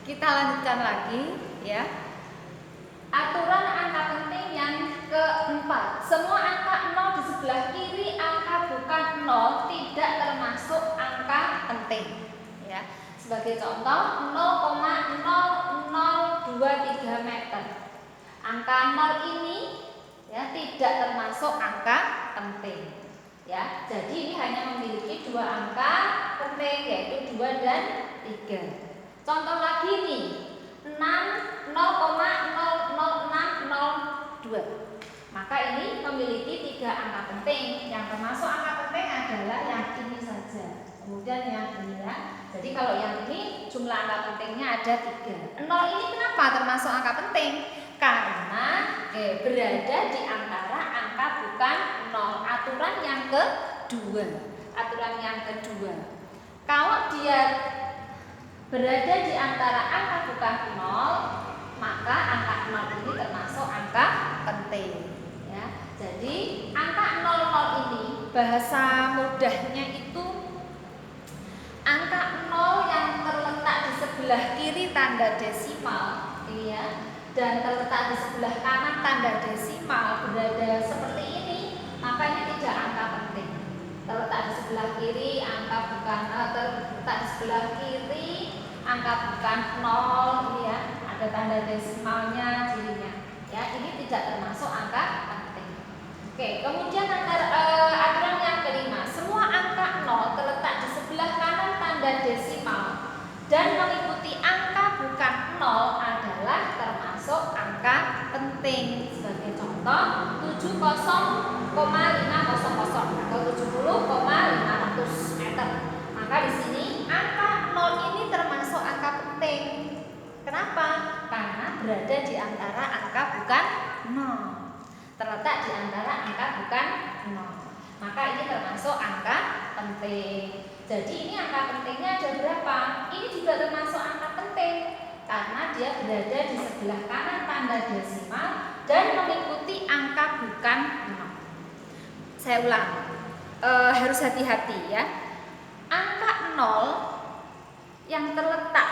kita lanjutkan lagi ya. Aturan angka penting yang keempat. Semua angka 0 di sebelah kiri angka bukan 0 tidak termasuk angka penting ya. Sebagai contoh 0,0023 meter. Angka 0 ini ya tidak termasuk angka penting. Ya, jadi ini hanya memiliki dua angka penting yaitu 2 dan 3. Contoh lagi nih, 0,00602. Maka ini memiliki 3 angka penting. Yang termasuk angka penting adalah yang ini saja. Kemudian yang ini ya. Jadi kalau yang ini jumlah angka pentingnya ada 3. 0 ini kenapa termasuk angka penting? Karena berada di antara angka bukan 0. Aturan yang kedua. Kalau dia berada di antara angka bukan 0, maka angka 0 ini termasuk angka penting ya. Jadi angka 00 ini bahasa mudahnya itu angka 0 yang terletak di sebelah kiri tanda desimal ya, dan terletak di sebelah kanan tanda desimal berada seperti ini, maka ini tidak angka penting. Terletak di sebelah kiri angka bukan terletak di sebelah kiri angka bukan 0 ya, ada tanda desimalnya cirinya ya, ini tidak termasuk angka penting. Oke, kemudian aturan yang kelima, semua angka 0 terletak di sebelah kanan tanda desimal dan mengikuti angka bukan 0 adalah termasuk angka penting. Sebagai contoh 70,500 atau 70,500 meter. Maka di sini angka 0 ini termasuk angka penting. Kenapa? Karena berada di antara angka bukan 0. Terletak di antara angka bukan 0. Maka ini termasuk angka penting. Jadi ini angka pentingnya ada berapa? Ini juga termasuk angka penting karena dia berada di sebelah kanan tanda desimal dan mengikuti angka bukan 0. Saya ulang, harus hati-hati ya. Angka 0 yang terletak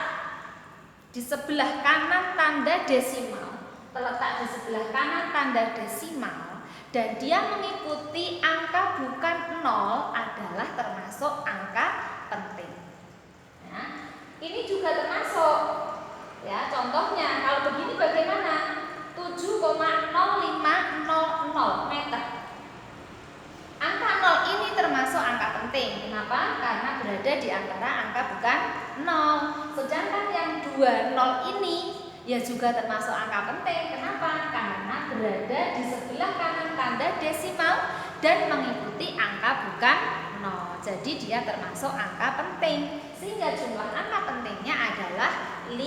di sebelah kanan tanda desimal, terletak di sebelah kanan tanda desimal dan dia mengikuti angka bukan 0 adalah termasuk angka penting. Nah, ini juga termasuk ya. Contohnya kalau begini bagaimana? 7,0500 meter. Angka 0 ini termasuk angka penting. Kenapa? Karena berada di antara angka bukan 0. Sedangkan yang 20 ini ya juga termasuk angka penting. Kenapa? Karena berada di sebelah kanan tanda desimal dan mengikuti angka bukan 0. Jadi dia termasuk angka penting. Sehingga jumlah angka pentingnya adalah 5.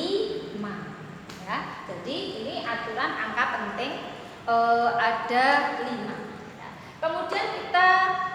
Ya. Jadi ini aturan angka penting ada 5. Kemudian kita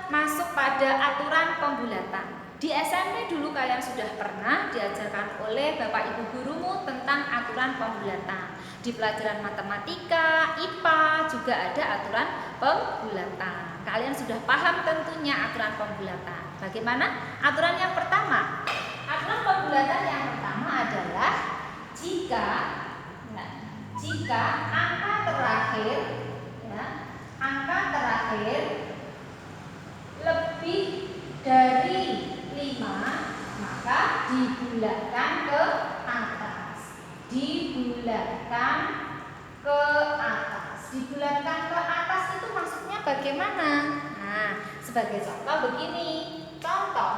masuk pada aturan pembulatan. Di SMP dulu kalian sudah pernah diajarkan oleh Bapak Ibu gurumu tentang aturan pembulatan. Di pelajaran matematika, IPA juga ada aturan pembulatan. Kalian sudah paham tentunya aturan pembulatan. Bagaimana? Aturan yang pertama. Aturan pembulatan yang pertama adalah jika angka terakhir lebih dari 5 maka dibulatkan ke atas. Dibulatkan ke atas itu maksudnya bagaimana? Nah, sebagai contoh begini. Contoh,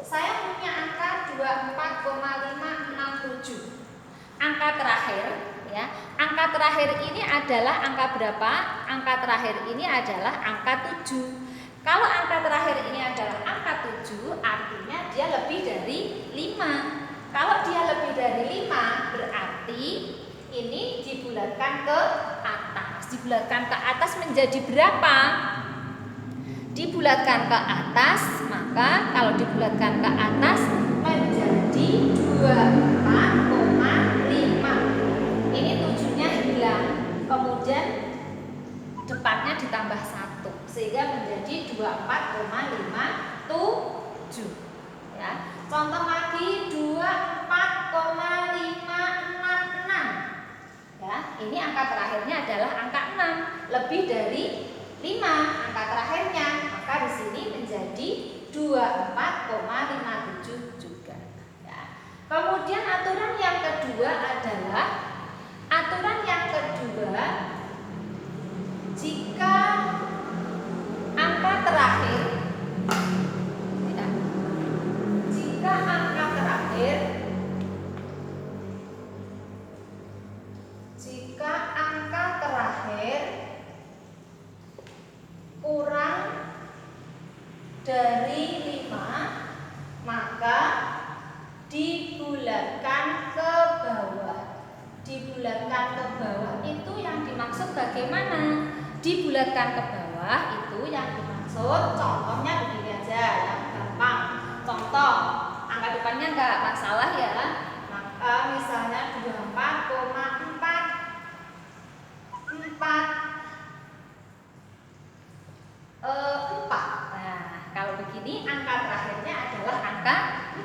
saya punya angka 24,567. Angka terakhir ya. Angka terakhir ini adalah angka berapa? Angka terakhir ini adalah angka 7. Kalau angka terakhir ini adalah angka 7, artinya dia lebih dari 5. Kalau dia lebih dari 5, berarti ini dibulatkan ke atas. Dibulatkan ke atas menjadi berapa? Dibulatkan ke atas, maka kalau dibulatkan ke atas menjadi 24,5. Ini 7-nya hilang. Kemudian depannya ditambah 1 sehingga menjadi 24,57 ya. Contoh lagi 24,5 adalah angka 6, lebih dari 5 angka terakhirnya, maka di sini menjadi 24,57 juga. Ya. Kemudian aturan yang kedua adalah jika angka terakhir kurang dari 5, maka dibulatkan ke bawah. Dibulatkan ke bawah itu yang dimaksud bagaimana? Dibulatkan ke bawah itu yang dimaksud, contohnya begini aja yang gampang. Contoh, angka depannya enggak masalah ya. Maka misalnya 24,4. Nah, kalau begini angka terakhirnya adalah angka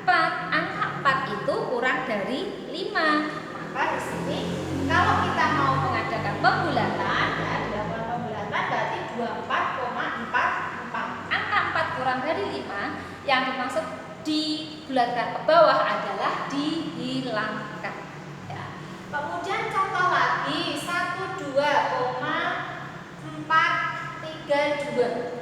4. Angka 4 itu kurang dari 5. Maka di sini kalau kita mau mengadakan pembulatan, ya, dilakukan pembulatan berarti 24,44. Angka 4 kurang dari 5 yang dimaksud dibulatkan ke bawah adalah dihilangkan. Ya. Kemudian contoh lagi 12,432.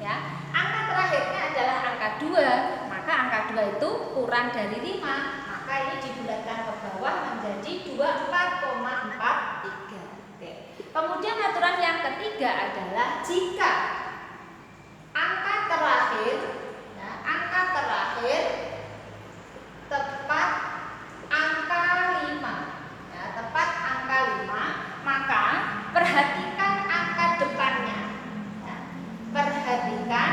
Ya, angka terakhirnya adalah angka 2, maka angka 2 itu kurang dari 5, maka ini dibulatkan ke bawah menjadi 24,43. Oke. Kemudian aturan yang ketiga adalah jika angka terakhir tepat angka 5, ya, tepat angka 5, maka perhatikan angka depannya. Ya. Perhatikan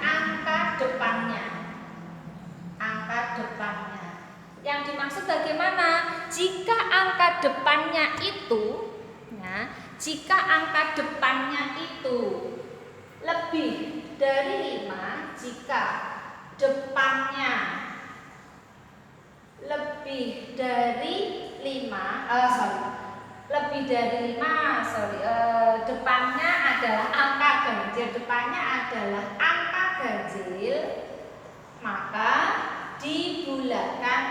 angka depannya. Angka depannya. Yang dimaksud bagaimana? Jika angka depannya itu, ya, jika angka depannya itu lebih dari 5, jika depannya lebih dari 5, depannya adalah angka ganjil, maka dibulatkan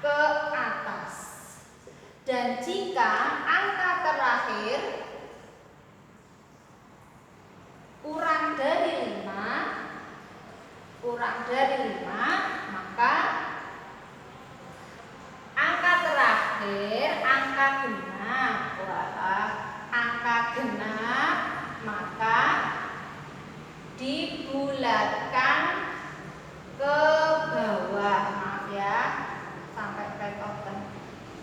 ke atas. Dan jika angka terakhir kurang dari 5, maka angka terakhir, angka genap, maka dibulatkan ke bawah. Maaf ya, sampai back open.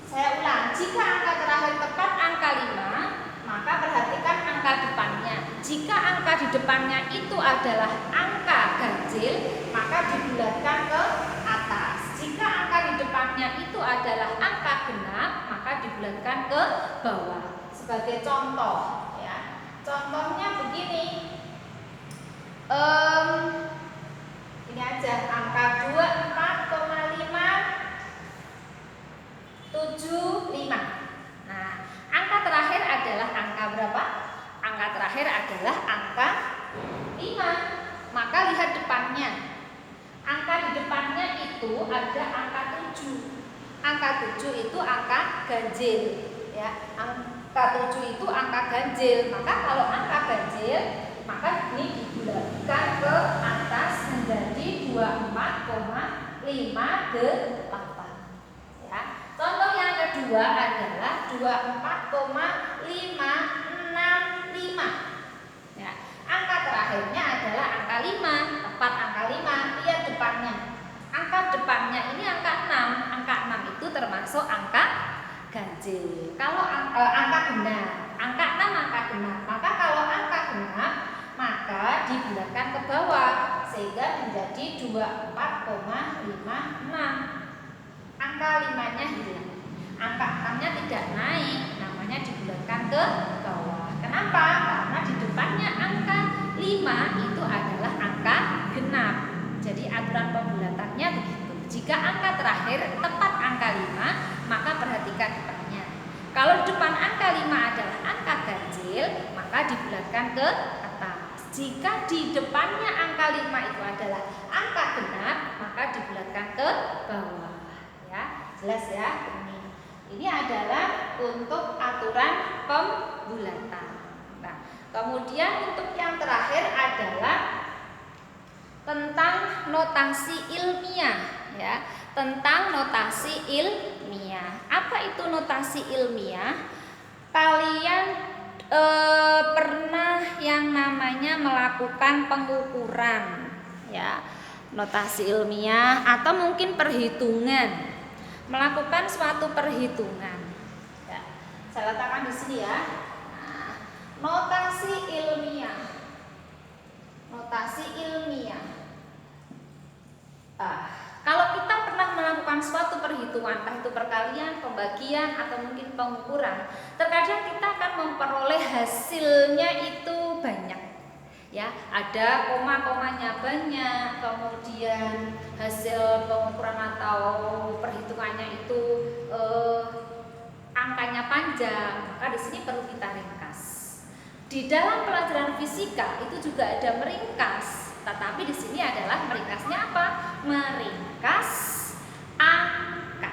Saya ulang, jika angka terakhir tepat angka 5, maka perhatikan angka depannya. Jika angka di depannya itu adalah angka ganjil, maka dibulatkan ke atas. Jika angka di depannya itu adalah angka genap, maka dibulatkan ke bawah. Sebagai contoh, ya, contohnya begini. Ini aja angka 24,575. Nah, angka terakhir adalah angka berapa? Angka terakhir adalah angka 5. Maka lihat depannya. Angka di depannya itu ada angka 7. Angka 7 itu angka ganjil, ya. Angka 7 itu angka ganjil. Maka kalau angka ganjil, maka ini dibulatkan ke atas menjadi 24,58. Ya. Contoh yang kedua adalah 24,565. Ya. Angka terakhirnya adalah angka 5, tepat angka 5. Lihat depannya. Angka depannya ini angka 6. Angka 6 itu termasuk angka ganjil. Kalau angka genap, angka 6 angka genap. Maka kalau angka genap, maka dibulatkan ke bawah sehingga menjadi 24,56. Angka 5-nya hilang. Angka 6-nya tidak naik, namanya dibulatkan ke bawah. Kenapa? Karena di depannya angka 5 itu adalah angka genap. Jadi aturan pembulatannya begitu. Jika angka terakhir tepat angka 5, maka perhatikan depannya. Kalau depan angka 5 adalah angka ganjil, maka dibulatkan ke atas. Jika di depannya angka 5 itu adalah angka genap, maka dibulatkan ke bawah. Ya, jelas ya? Ini adalah untuk aturan pembulatan. Nah, kemudian untuk yang terakhir adalah tentang notasi ilmiah, ya. Tentang notasi ilmiah. Apa itu notasi ilmiah? Kalian pernah yang namanya melakukan pengukuran, ya. Notasi ilmiah atau mungkin perhitungan. Melakukan suatu perhitungan. Ya, saya letakkan di sini ya. Nah, notasi ilmiah. Notasi ilmiah. Kalau kita pernah melakukan suatu perhitungan, entah itu perkalian, pembagian, atau mungkin pengukuran, terkadang kita akan memperoleh hasilnya itu banyak. Ya, ada koma-komanya banyak, kemudian hasil pengukuran atau perhitungannya itu angkanya panjang, maka di sini perlu kita ringkas. Di dalam pelajaran fisika itu juga ada meringkas, tetapi di sini adalah meringkasnya apa? Meringkas angka.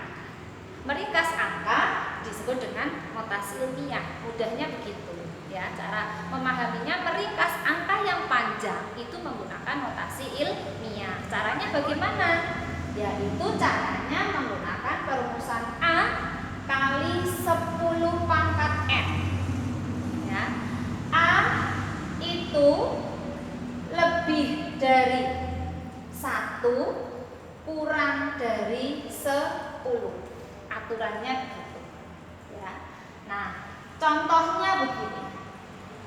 Meringkas angka disebut dengan notasi ilmiah. Mudahnya begitu. Ya, cara memahaminya, meringkas angka yang panjang itu menggunakan notasi ilmiah. Caranya bagaimana? Yaitu caranya menggunakan perumusan A kali 10 pangkat N. Ya. A itu lebih dari 1 kurang dari 10. Aturannya begitu. Ya. Nah, contohnya begini.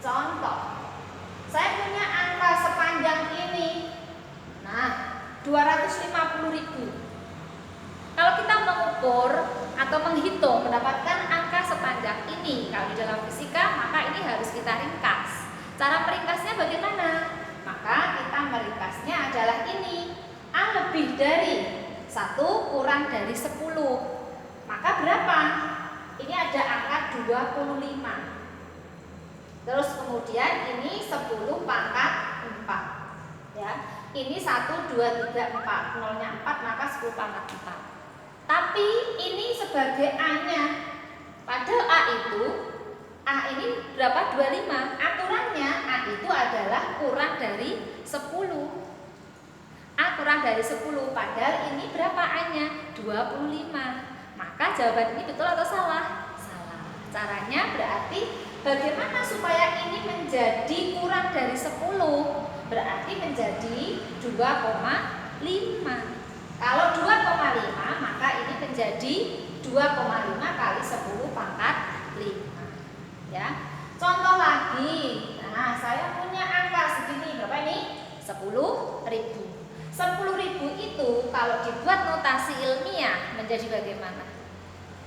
Contoh, saya punya angka sepanjang ini. Nah, 250.000. Kalau kita mengukur atau menghitung mendapatkan angka sepanjang ini, kalau di dalam fisika, maka ini harus kita ringkas. Cara meringkasnya bagaimana? Maka kita meringkasnya adalah ini. A lebih dari 1 kurang dari 10. Maka berapa? Ini ada angka 25. Terus kemudian ini 10 pangkat 4. Ya. Ini 1, 2, 3, 4. Nolnya 4, maka 10 pangkat 4. Tapi ini sebagai A-nya. Padahal A ini berapa? 25. Aturannya A itu adalah kurang dari 10. A kurang dari 10. Padahal ini berapa A-nya? 25. Maka jawaban ini betul atau salah? Salah. Caranya berarti bagaimana supaya ini menjadi kurang dari 10? Berarti menjadi 2,5. Kalau 2,5 maka ini menjadi 2,5 kali 10 pangkat 5. Ya. Contoh lagi. Nah, saya punya angka segini, berapa ini? 10.000. 10.000 itu kalau dibuat notasi ilmiah menjadi bagaimana?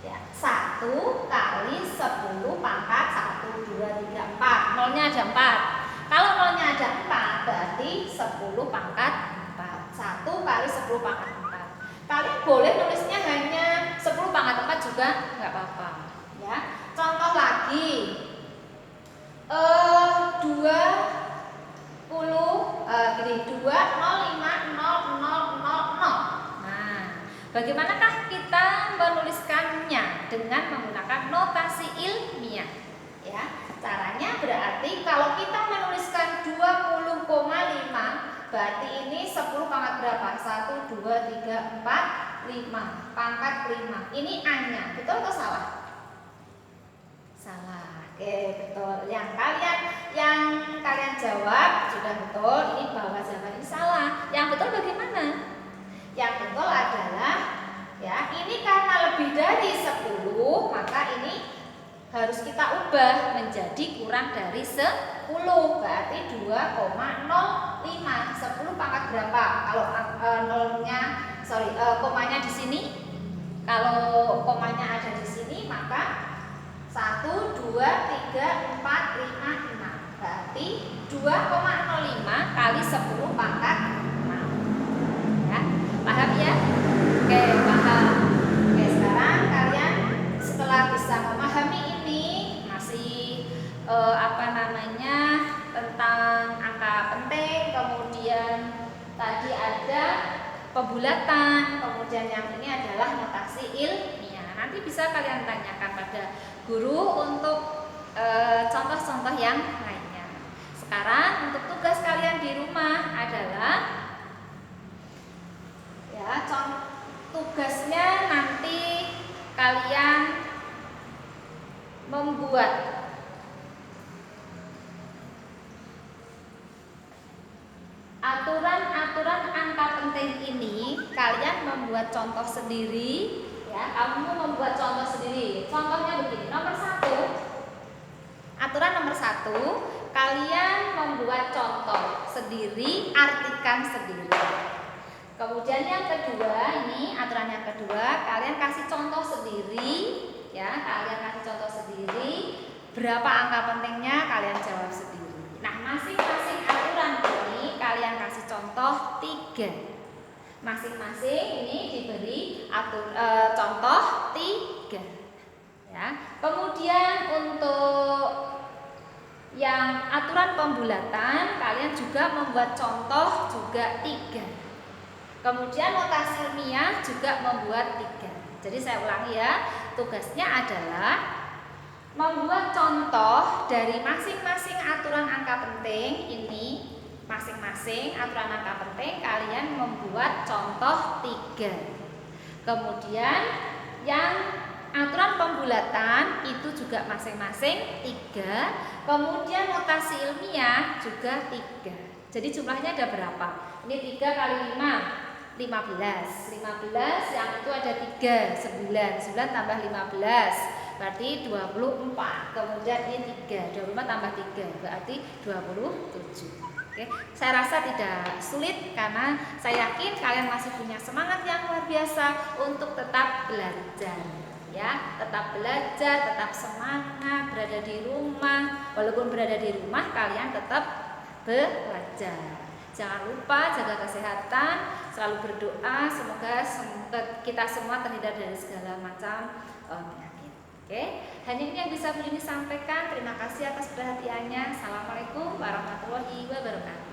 Ya, 1 kali 10 pangkat 1, 2, 3, 4. Nolnya ada 4. Kalau nolnya ada 4, berarti 10 pangkat 4. 1 kali 10 pangkat 4. Kalian boleh nulisnya hanya 10 pangkat 4 juga nggak apa-apa. Ya. Contoh lagi. 2,050,000. Nah, bagaimanakah kita menuliskannya dengan menggunakan notasi ilmiah? Ya, caranya berarti kalau kita menuliskan 20,5, berarti ini 10 pangkat berapa? 1, 2, 3, 4, 5. Pangkat 5. Ini A-nya. Betul atau salah? Salah. Oke, betul. Yang kalian jawab sudah betul. Ini bahwa jawaban ini salah. Yang betul bagaimana? Yang betul adalah ya, ini karena lebih dari 10, maka ini harus kita ubah menjadi kurang dari 10. Berarti 2,05. 10 pangkat berapa? Kalau komanya di sini. Kalau komanya ada di sini, maka 1, 2, 3, 4, 5, 6. Berarti 2,05 kali 10 pangkat 6. Ya, paham ya? pembulatan, kemudian yang ini adalah notasi ilmiah. Nanti bisa kalian tanyakan pada guru untuk contoh-contoh yang lainnya. Sekarang untuk tugas kalian di rumah adalah ya, tugasnya nanti kalian membuat aturan-aturan angka penting ini. Kalian membuat contoh sendiri ya, kamu membuat contoh sendiri. Contohnya begini, nomor 1, aturan nomor 1, kalian membuat contoh sendiri, artikan sendiri. Kemudian yang kedua, ini aturan yang kedua, kalian kasih contoh sendiri ya, kalian kasih contoh sendiri, berapa angka pentingnya kalian jawab sendiri. Nah, masing-masing aturan ini kalian kasih contoh 3. Masing-masing ini diberi contoh 3 ya. Kemudian untuk yang aturan pembulatan kalian juga membuat contoh juga 3. Kemudian notasi ilmiah juga membuat 3. Jadi saya ulangi ya, tugasnya adalah membuat contoh dari masing-masing aturan angka penting ini. Masing-masing aturan angka penting kalian membuat contoh 3. Kemudian yang aturan pembulatan itu juga masing-masing 3. Kemudian notasi ilmiah juga 3. Jadi jumlahnya ada berapa? Ini 3 kali 5, 15. 15 yang itu ada 3, 9. 9 tambah 15 berarti 24. Kemudian ini 3, 25 tambah 3 berarti 27. Oke, saya rasa tidak sulit karena saya yakin kalian masih punya semangat yang luar biasa untuk tetap belajar. Ya, tetap belajar, tetap semangat, berada di rumah. Walaupun berada di rumah, kalian tetap belajar. Jangan lupa jaga kesehatan, selalu berdoa semoga kita semua terhindar dari segala macam penyakit. Oke, hanya ini yang bisa Bu Yuni sampaikan. Terima kasih atas perhatiannya. Assalamualaikum warahmatullahi wabarakatuh.